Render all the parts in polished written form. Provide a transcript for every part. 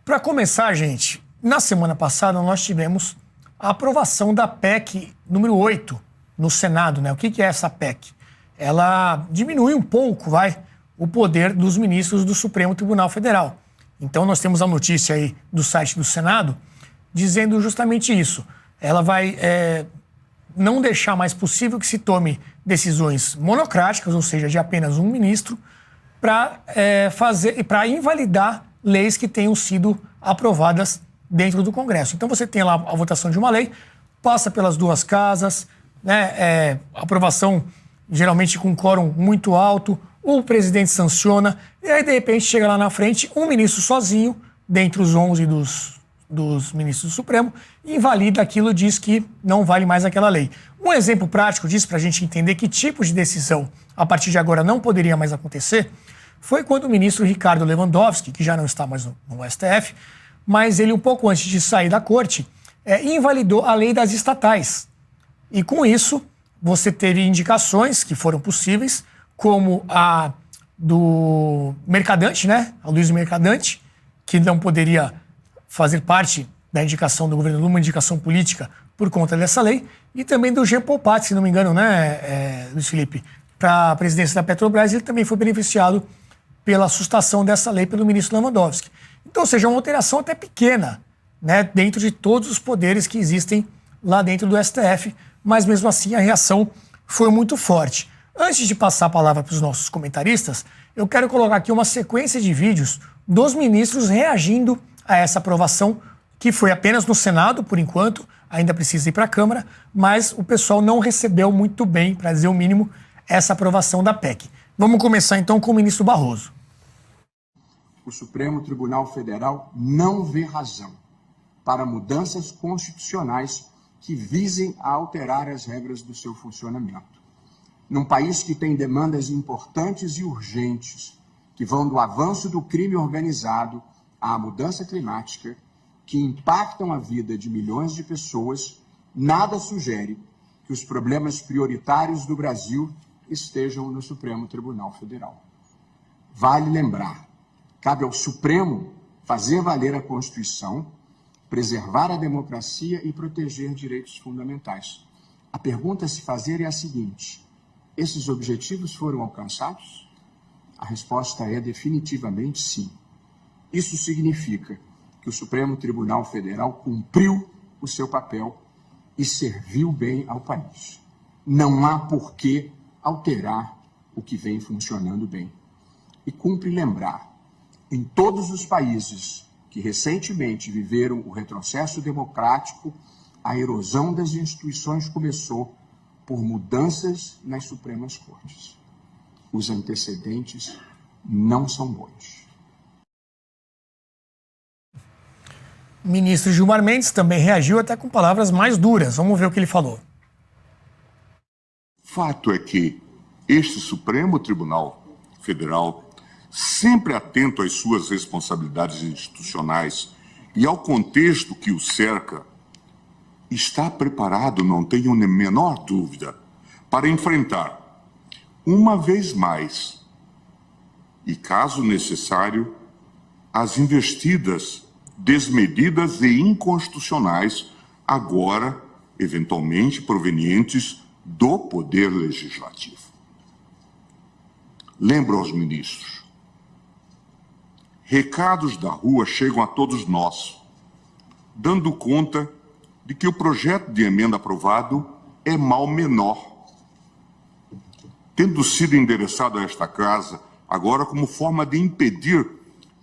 Para começar, gente, na semana passada nós tivemos a aprovação da PEC número 8 no Senado, né? O que é essa PEC? Ela diminui um pouco, o poder dos ministros do Supremo Tribunal Federal. Então nós temos a notícia aí do site do Senado dizendo justamente isso. Ela vai não deixar mais possível que se tome decisões monocráticas, ou seja, de apenas um ministro, para invalidar leis que tenham sido aprovadas dentro do Congresso. Então você tem lá a votação de uma lei, passa pelas duas casas, né, aprovação geralmente com quórum muito alto, o presidente sanciona, e aí de repente chega lá na frente um ministro sozinho, dentre os 11 dos ministros do Supremo, invalida aquilo, diz que não vale mais aquela lei. Um exemplo prático disso, para a gente entender que tipo de decisão a partir de agora não poderia mais acontecer, foi quando o ministro Ricardo Lewandowski, que já não está mais no STF, mas ele um pouco antes de sair da corte, invalidou a lei das estatais. E com isso, você teve indicações que foram possíveis, como a do Mercadante, né? A Luiz Mercadante, que não poderia fazer parte da indicação do governo Lula, uma indicação política por conta dessa lei, e também do Jean Paul Prat, se não me engano, né, Luiz Felipe, para a presidência da Petrobras, ele também foi beneficiado pela sustação dessa lei pelo ministro Lewandowski. Então, ou seja, uma alteração até pequena, né, dentro de todos os poderes que existem lá dentro do STF, mas mesmo assim a reação foi muito forte. Antes de passar a palavra para os nossos comentaristas, eu quero colocar aqui uma sequência de vídeos dos ministros reagindo a essa aprovação, que foi apenas no Senado, por enquanto, ainda precisa ir para a Câmara, mas o pessoal não recebeu muito bem, para dizer o mínimo, essa aprovação da PEC. Vamos começar então com o ministro Barroso. O Supremo Tribunal Federal não vê razão para mudanças constitucionais que visem a alterar as regras do seu funcionamento. Num país que tem demandas importantes e urgentes, que vão do avanço do crime organizado à mudança climática, que impactam a vida de milhões de pessoas, nada sugere que os problemas prioritários do Brasil estejam no Supremo Tribunal Federal. Vale lembrar, cabe ao Supremo fazer valer a Constituição, preservar a democracia e proteger direitos fundamentais. A pergunta a se fazer é a seguinte: esses objetivos foram alcançados? A resposta é definitivamente sim. Isso significa que o Supremo Tribunal Federal cumpriu o seu papel e serviu bem ao país. Não há por que alterar o que vem funcionando bem. E cumpre lembrar, em todos os países que recentemente viveram o retrocesso democrático, a erosão das instituições começou por mudanças nas Supremas Cortes. Os antecedentes não são bons. O ministro Gilmar Mendes também reagiu até com palavras mais duras. Vamos ver o que ele falou. Fato é que este Supremo Tribunal Federal, sempre atento às suas responsabilidades institucionais e ao contexto que o cerca, está preparado, não tenho a menor dúvida, para enfrentar, uma vez mais, e caso necessário, as investidas desmedidas e inconstitucionais, agora, eventualmente, provenientes do Poder Legislativo. Lembro aos ministros, recados da rua chegam a todos nós, dando conta de que o projeto de emenda aprovado é mal menor, tendo sido endereçado a esta casa agora como forma de impedir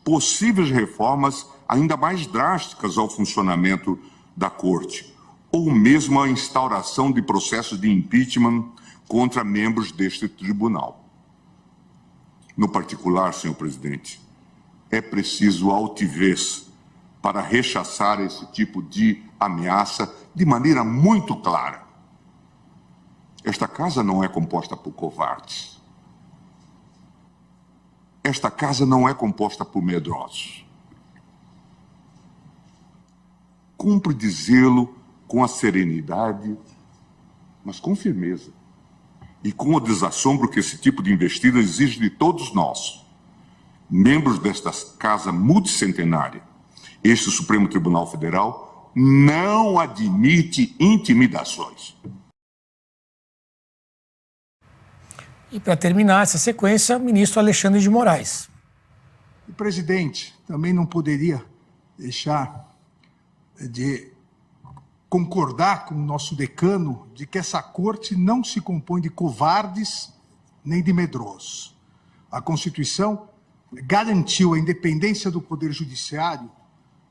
possíveis reformas ainda mais drásticas ao funcionamento da Corte, ou mesmo a instauração de processos de impeachment contra membros deste tribunal. No particular, senhor presidente, é preciso altivez para rechaçar esse tipo de ameaça de maneira muito clara. Esta casa não é composta por covardes. Esta casa não é composta por medrosos. Cumpre dizê-lo com a serenidade, mas com firmeza, e com o desassombro que esse tipo de investida exige de todos nós, membros desta casa multicentenária, Este Supremo Tribunal Federal não admite intimidações. E para terminar essa sequência, o ministro Alexandre de Moraes. O presidente também não poderia deixar de concordar com o nosso decano de que essa corte não se compõe de covardes nem de medrosos. A Constituição garantiu a independência do Poder Judiciário,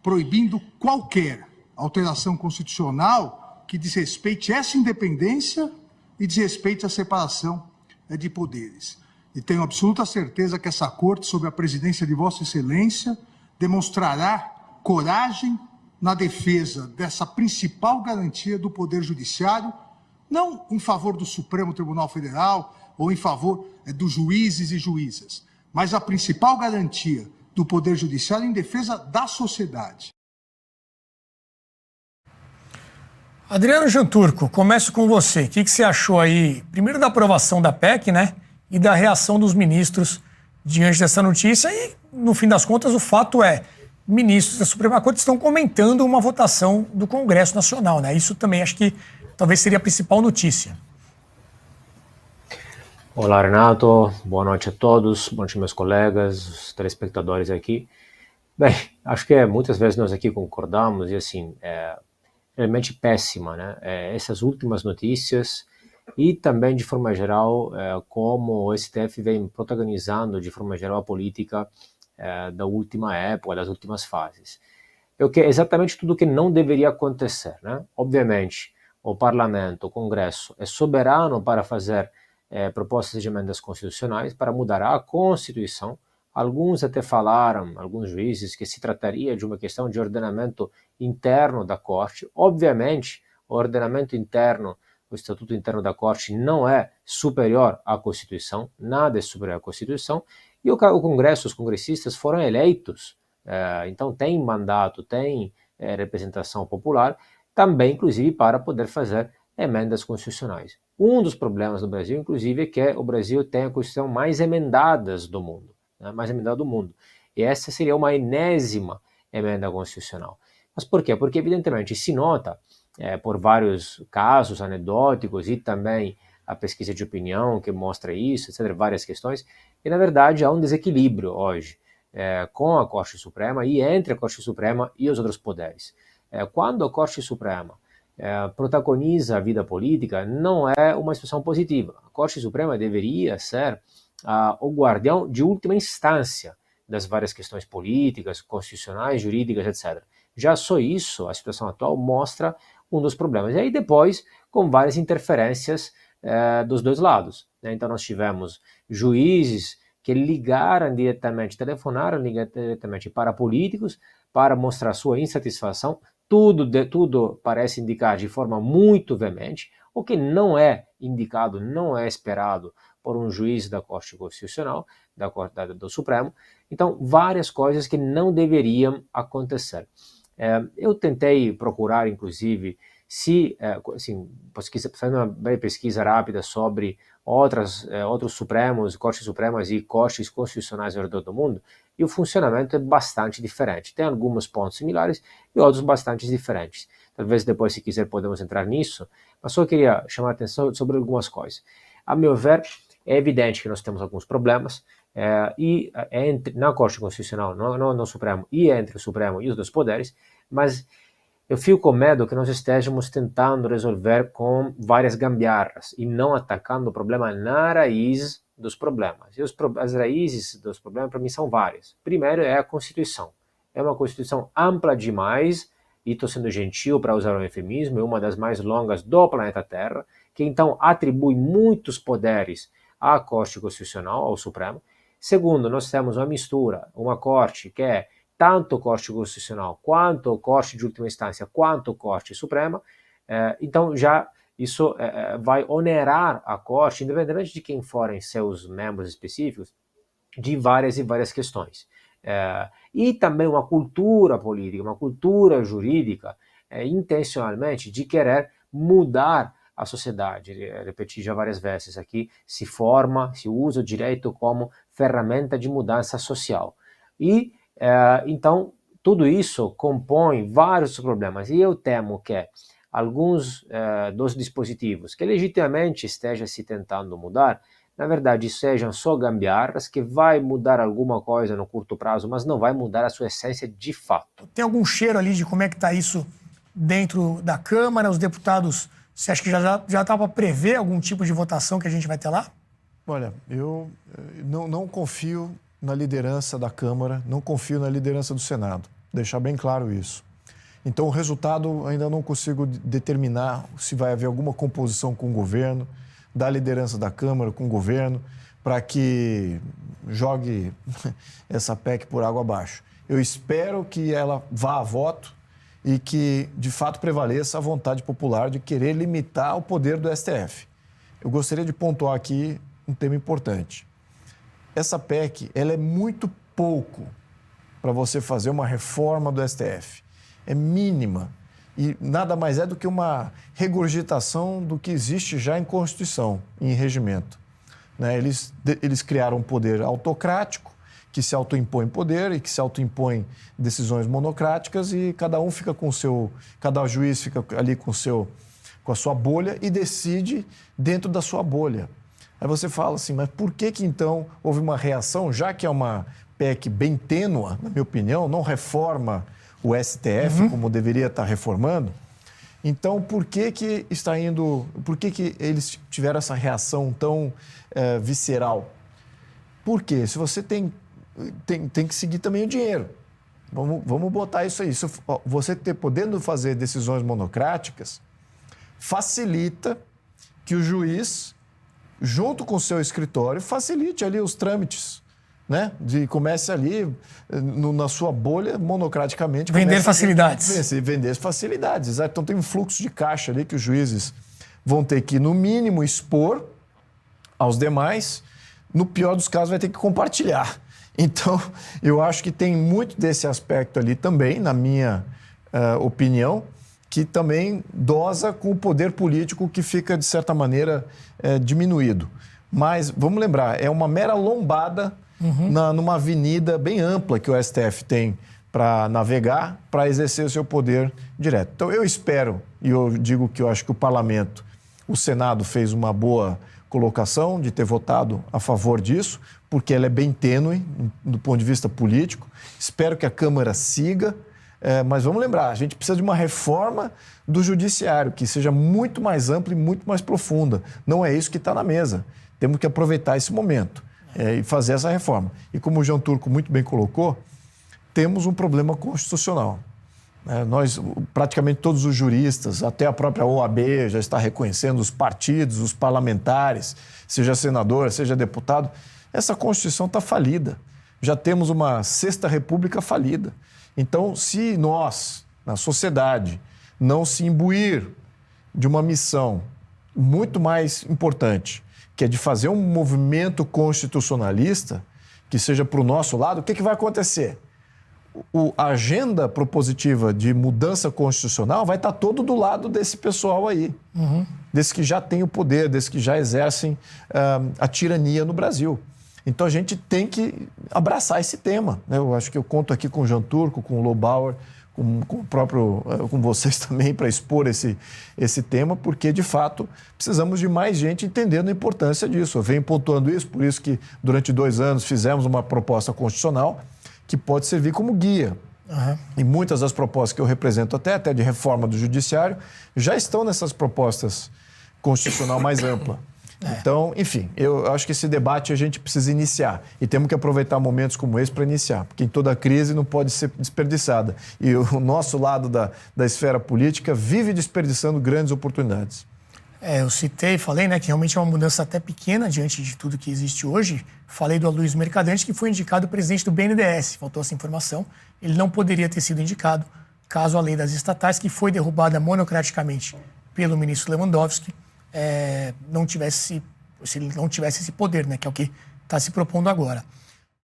proibindo qualquer alteração constitucional que desrespeite essa independência e desrespeite a separação de poderes. E tenho absoluta certeza que essa corte, sob a presidência de Vossa Excelência, demonstrará coragem na defesa dessa principal garantia do Poder Judiciário, não em favor do Supremo Tribunal Federal ou em favor dos juízes e juízas, mas a principal garantia do Poder Judiciário em defesa da sociedade. Adriano Janturco, começo com você. O que você achou aí, primeiro da aprovação da PEC, né, e da reação dos ministros diante dessa notícia? E, no fim das contas, o fato é, ministros da Suprema Corte estão comentando uma votação do Congresso Nacional, né? Isso também acho que talvez seria a principal notícia. Olá, Renato. Boa noite a todos. Boa noite, meus colegas, os telespectadores aqui. Bem, acho que muitas vezes nós aqui concordamos e, assim, realmente péssima, né? Essas últimas notícias e também, de forma geral, como o STF vem protagonizando, de forma geral, a política da última época, das últimas fases. É exatamente tudo o que não deveria acontecer, né? Obviamente, o Parlamento, o Congresso, é soberano para fazer propostas de emendas constitucionais para mudar a Constituição. Alguns até falaram, alguns juízes, que se trataria de uma questão de ordenamento interno da Corte. Obviamente, o ordenamento interno, o Estatuto Interno da Corte não é superior à Constituição, nada é superior à Constituição, e o Congresso, os congressistas foram eleitos, então tem mandato, tem representação popular, também, inclusive, para poder fazer emendas constitucionais. Um dos problemas do Brasil, inclusive, é que o Brasil tem a Constituição mais emendadas do mundo, né, mais emendada do mundo. E essa seria uma enésima emenda constitucional. Mas por quê? Porque, evidentemente, se nota, por vários casos anedóticos e também a pesquisa de opinião que mostra isso, etc., várias questões, e, na verdade, há um desequilíbrio hoje com a Corte Suprema e entre a Corte Suprema e os outros poderes. Quando a Corte Suprema protagoniza a vida política, não é uma situação positiva. A Corte Suprema deveria ser o guardião de última instância das várias questões políticas, constitucionais, jurídicas, etc. Já só isso, a situação atual, mostra um dos problemas. E aí depois, com várias interferências dos dois lados, né? Então nós tivemos juízes que ligaram diretamente, telefonaram diretamente para políticos para mostrar sua insatisfação. Tudo parece indicar de forma muito veemente, o que não é indicado, não é esperado por um juiz da Corte Constitucional, do Supremo. Então, várias coisas que não deveriam acontecer. Eu tentei procurar, inclusive, fazendo uma breve pesquisa rápida sobre outros Supremos, Cortes Supremas e Cortes Constitucionais ao redor do mundo, e o funcionamento é bastante diferente. Tem alguns pontos similares e outros bastante diferentes. Talvez depois, se quiser, podemos entrar nisso, mas só queria chamar a atenção sobre algumas coisas. A meu ver, é evidente que nós temos alguns problemas, na Corte Constitucional, no Supremo, e entre o Supremo e os dois poderes, mas eu fico com medo que nós estejamos tentando resolver com várias gambiarras e não atacando o problema na raiz dos problemas. E as raízes dos problemas, para mim, são várias. Primeiro é a Constituição. É uma Constituição ampla demais, e estou sendo gentil para usar um eufemismo, é uma das mais longas do planeta Terra, que então atribui muitos poderes à Corte Constitucional, ao Supremo. Segundo, nós temos uma mistura, uma Corte que é tanto Corte Constitucional, quanto Corte de última instância, quanto Corte Suprema. Então já isso vai onerar a Corte, independente de quem forem seus membros específicos, de várias e várias questões. E também uma cultura política, uma cultura jurídica, intencionalmente, de querer mudar a sociedade. Repeti já várias vezes aqui, se usa o direito como ferramenta de mudança social. E então tudo isso compõe vários problemas. E eu temo que alguns dos dispositivos que legitimamente estejam se tentando mudar, na verdade sejam só gambiarras que vai mudar alguma coisa no curto prazo, mas não vai mudar a sua essência de fato. Tem algum cheiro ali de como é que está isso dentro da Câmara? Os deputados, você acha que já está para prever algum tipo de votação que a gente vai ter lá? Olha, eu não confio na liderança da Câmara, não confio na liderança do Senado. Deixar bem claro isso. Então, o resultado ainda não consigo determinar se vai haver alguma composição com o governo, da liderança da Câmara com o governo, para que jogue essa PEC por água abaixo. Eu espero que ela vá a voto e que, de fato, prevaleça a vontade popular de querer limitar o poder do STF. Eu gostaria de pontuar aqui um tema importante. Essa PEC, ela é muito pouco para você fazer uma reforma do STF. É mínima e nada mais é do que uma regurgitação do que existe já em Constituição, em regimento. Né? Eles criaram um poder autocrático que se autoimpõe poder e que se autoimpõe decisões monocráticas e cada um fica com o seu, cada juiz fica ali com a sua bolha e decide dentro da sua bolha. Aí você fala assim, mas por que então houve uma reação, já que é uma PEC bem tênua, na minha opinião, não reforma o STF como deveria estar reformando? Então, por que eles tiveram essa reação tão visceral? Porque se você tem que seguir também o dinheiro. Vamos botar isso aí. Você podendo fazer decisões monocráticas, facilita que o juiz, junto com o seu escritório, facilite ali os trâmites, né? Comece ali na sua bolha, monocraticamente. Vender facilidades. Vender facilidades, exato. Então tem um fluxo de caixa ali que os juízes vão ter que, no mínimo, expor aos demais. No pior dos casos, vai ter que compartilhar. Então, eu acho que tem muito desse aspecto ali também, na minha opinião, que também dosa com o poder político que fica, de certa maneira, diminuído. Mas, vamos lembrar, é uma mera lombada numa avenida bem ampla que o STF tem para navegar, para exercer o seu poder direto. Então, eu espero, e eu digo que eu acho que o Parlamento, o Senado fez uma boa colocação de ter votado a favor disso, porque ela é bem tênue do ponto de vista político. Espero que a Câmara siga, mas vamos lembrar, a gente precisa de uma reforma do Judiciário que seja muito mais ampla e muito mais profunda. Não é isso que está na mesa. Temos que aproveitar esse momento e fazer essa reforma. E como o João Turco muito bem colocou, temos um problema constitucional. Nós, praticamente todos os juristas, até a própria OAB já está reconhecendo os partidos, os parlamentares, seja senador, seja deputado. Essa Constituição está falida. Já temos uma sexta república falida. Então, se nós, na sociedade, não se imbuir de uma missão muito mais importante, que é de fazer um movimento constitucionalista, que seja para o nosso lado, o que vai acontecer? A agenda propositiva de mudança constitucional vai estar todo do lado desse pessoal aí, desses que já têm o poder, desses que já exercem a tirania no Brasil. Então a gente tem que abraçar esse tema, né? Eu acho que eu conto aqui com o João Turco, com o Lobauer, com vocês também para expor esse tema, porque de fato precisamos de mais gente entendendo a importância disso. Eu venho pontuando isso, por isso que durante 2 anos fizemos uma proposta constitucional que pode servir como guia. E muitas das propostas que eu represento até de reforma do Judiciário já estão nessas propostas constitucional mais ampla. Então, enfim, eu acho que esse debate a gente precisa iniciar e temos que aproveitar momentos como esse para iniciar, porque em toda crise não pode ser desperdiçada. E o nosso lado da esfera política vive desperdiçando grandes oportunidades. Eu citei, falei, né, que realmente é uma mudança até pequena diante de tudo que existe hoje. Falei do Aloysio Mercadante, que foi indicado presidente do BNDES. Faltou essa informação. Ele não poderia ter sido indicado caso a lei das estatais, que foi derrubada monocraticamente pelo ministro Lewandowski, se ele não tivesse esse poder, né, que é o que está se propondo agora.